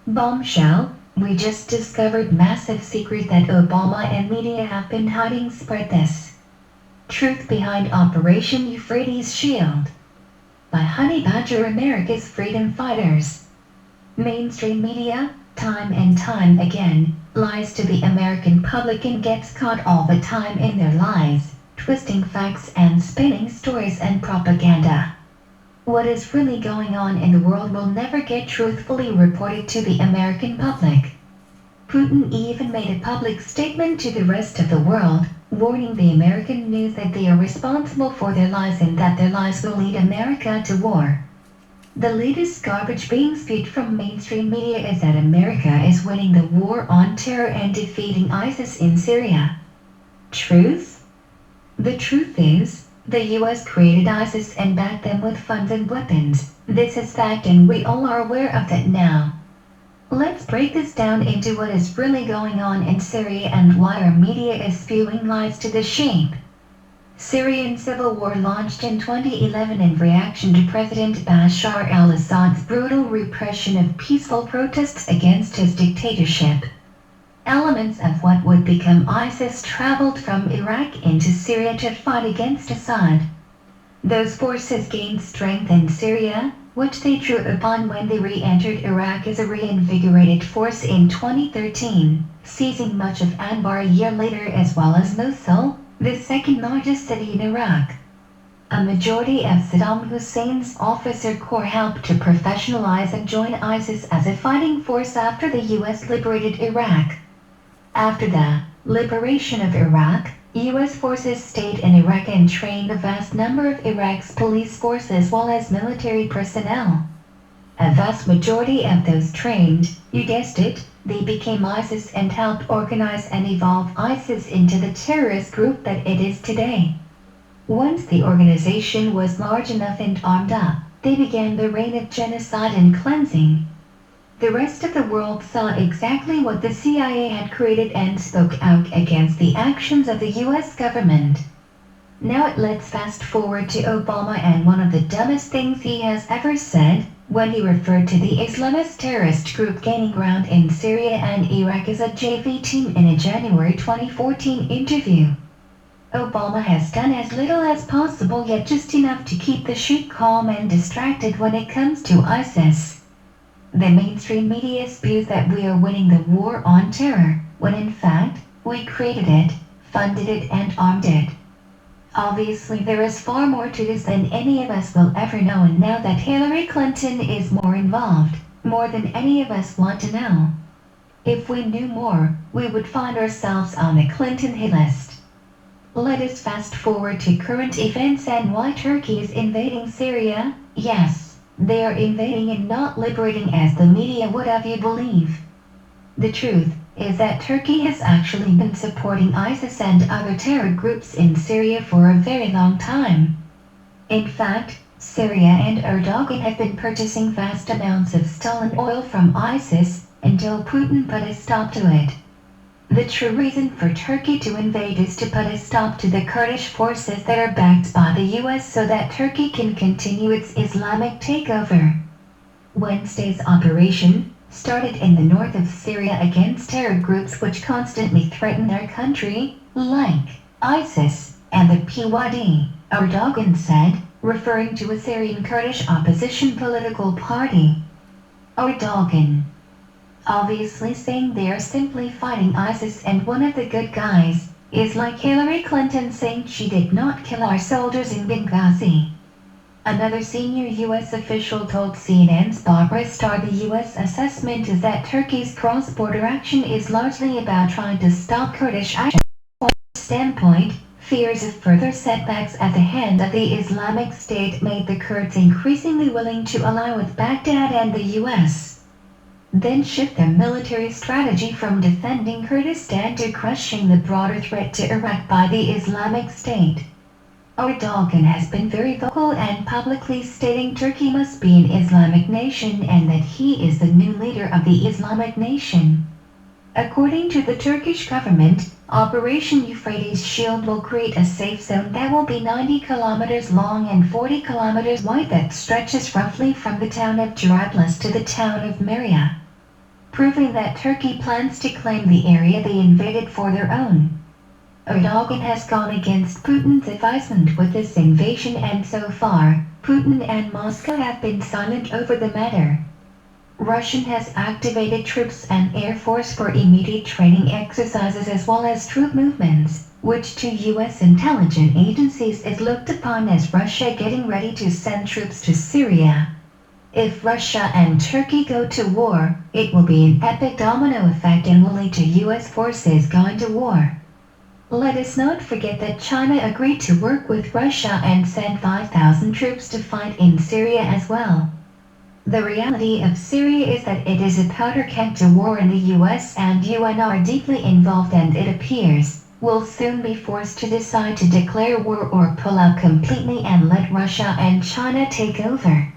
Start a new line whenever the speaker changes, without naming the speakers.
Bombshell, we just discovered massive secret that Obama and media have been hiding. Spread this. Truth behind Operation Euphrates Shield. By Honey Badger, America's freedom fighters. Mainstream media, time and time again, lies to the American public and gets caught all the time in their lies, twisting facts and spinning stories and propaganda. What is really going on in the world will never get truthfully reported to the American public. Putin even made a public statement to the rest of the world, warning the American news that they are responsible for their lies and that their lies will lead America to war. The latest garbage being spewed from mainstream media is that America is winning the war on terror and defeating ISIS in Syria. Truth? The truth is, the US created ISIS and backed them with funds and weapons. This is fact and we all are aware of that now. Let's break this down into what is really going on in Syria and why our media is spewing lies to the sheep. Syrian civil war launched in 2011 in reaction to President Bashar al-Assad's brutal repression of peaceful protests against his dictatorship. Elements of what would become ISIS traveled from Iraq into Syria to fight against Assad. Those forces gained strength in Syria, which they drew upon when they re-entered Iraq as a reinvigorated force in 2013, seizing much of Anbar a year later as well as Mosul, the second largest city in Iraq. A majority of Saddam Hussein's officer corps helped to professionalize and join ISIS as a fighting force after the US liberated Iraq. After the liberation of Iraq, US forces stayed in Iraq and trained a vast number of Iraq's police force as well as military personnel. A vast majority of those trained, you guessed it, they became ISIS and helped organize and evolve ISIS into the terrorist group that it is today. Once the organization was large enough and armed up, they began the reign of genocide and cleansing. The rest of the world saw exactly what the CIA had created and spoke out against the actions of the US government. Now let's fast forward to Obama and one of the dumbest things he has ever said, when he referred to the Islamist terrorist group gaining ground in Syria and Iraq as a JV team in a January 2014 interview. Obama has done as little as possible yet just enough to keep the sheep calm and distracted when it comes to ISIS. The mainstream media spews that we are winning the war on terror, when in fact, we created it, funded it and armed it. Obviously there is far more to this than any of us will ever know, and now that Hillary Clinton is more involved, more than any of us want to know. If we knew more, we would find ourselves on the Clinton hit list. Let us fast forward to current events and why Turkey is invading Syria. Yes, they are invading and not liberating as the media would have you believe. The truth is that Turkey has actually been supporting ISIS and other terror groups in Syria for a very long time. In fact, Syria and Erdogan have been purchasing vast amounts of stolen oil from ISIS until Putin put a stop to it. The true reason for Turkey to invade is to put a stop to the Kurdish forces that are backed by the US so that Turkey can continue its Islamic takeover. Wednesday's operation started in the north of Syria against terror groups which constantly threaten our country, like ISIS and the PYD, Erdogan said, referring to a Syrian Kurdish opposition political party. Erdogan, obviously saying they are simply fighting ISIS and one of the good guys, is like Hillary Clinton saying she did not kill our soldiers in Benghazi. Another senior US official told CNN's Barbara Starr the US assessment is that Turkey's cross-border action is largely about trying to stop Kurdish action. From the standpoint, fears of further setbacks at the hand of the Islamic State made the Kurds increasingly willing to ally with Baghdad and the US. Then shift their military strategy from defending Kurdistan to crushing the broader threat to Iraq by the Islamic State. Erdogan has been very vocal and publicly stating Turkey must be an Islamic nation and that he is the new leader of the Islamic nation. According to the Turkish government, Operation Euphrates Shield will create a safe zone that will be 90 kilometers long and 40 kilometers wide that stretches roughly from the town of Jarablus to the town of Maria. proving that Turkey plans to claim the area they invaded for their own. Erdogan has gone against Putin's advisement with this invasion, and so far, Putin and Moscow have been silent over the matter. Russia has activated troops and air force for immediate training exercises as well as troop movements, which to U.S. intelligence agencies is looked upon as Russia getting ready to send troops to Syria. If Russia and Turkey go to war, it will be an epic domino effect and will lead to U.S. forces going to war. Let us not forget that China agreed to work with Russia and send 5,000 troops to fight in Syria as well. The reality of Syria is that it is a powder keg to war, and the US and UN are deeply involved, and it appears will soon be forced to decide to declare war or pull out completely and let Russia and China take over.